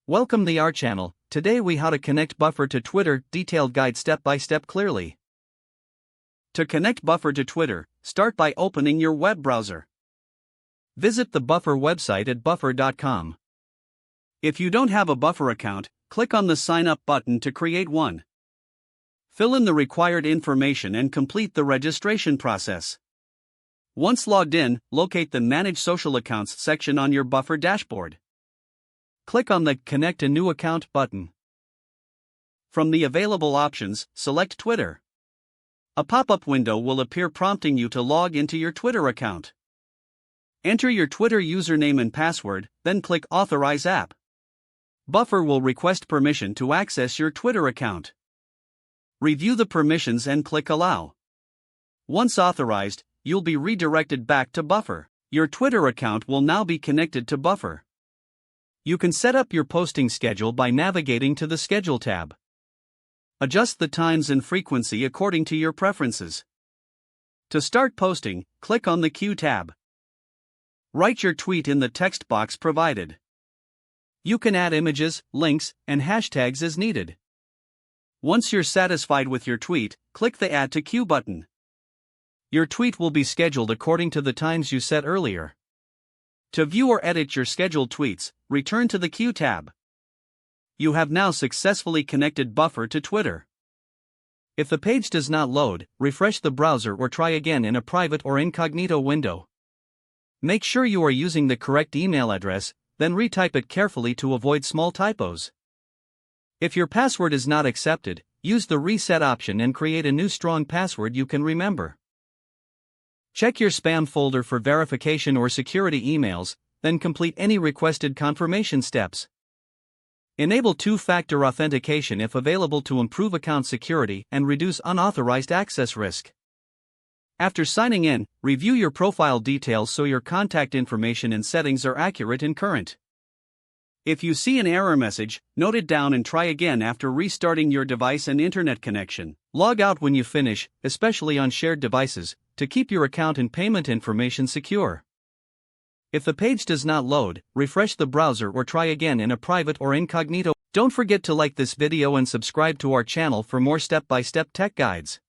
Welcome to our channel. Today we how to connect Buffer to Twitter, detailed guide step by step clearly. To connect Buffer to Twitter, start by opening your web browser. Visit the Buffer website at buffer.com. If you don't have a Buffer account, click on the sign up button to create one. Fill in the required information and complete the registration process. Once logged in, locate the Manage Social Accounts section on your Buffer dashboard. Click on the Connect a New Account button. From the available options, select Twitter. A pop-up window will appear prompting you to log into your Twitter account. Enter your Twitter username and password, then click Authorize App. Buffer will request permission to access your Twitter account. Review the permissions and click Allow. Once authorized, you'll be redirected back to Buffer. Your Twitter account will now be connected to Buffer. You can set up your posting schedule by navigating to the Schedule tab. Adjust the times and frequency according to your preferences. To start posting, click on the Queue tab. Write your tweet in the text box provided. You can add images, links, and hashtags as needed. Once you're satisfied with your tweet, click the Add to Queue button. Your tweet will be scheduled according to the times you set earlier. To view or edit your scheduled tweets, return to the Queue tab. You have now successfully connected Buffer to Twitter. If the page does not load, refresh the browser or try again in a private or incognito window. Make sure you are using the correct email address, then retype it carefully to avoid small typos. If your password is not accepted, use the reset option and create a new strong password you can remember. Check your spam folder for verification or security emails, then complete any requested confirmation steps. Enable two-factor authentication if available to improve account security and reduce unauthorized access risk. After signing in, review your profile details so your contact information and settings are accurate and current. If you see an error message, note it down and try again after restarting your device and internet connection. Log out when you finish, especially on shared devices, to keep your account and payment information secure. If the page does not load, refresh the browser or try again in a private or incognito. Don't forget to like this video and subscribe to our channel for more step-by-step tech guides.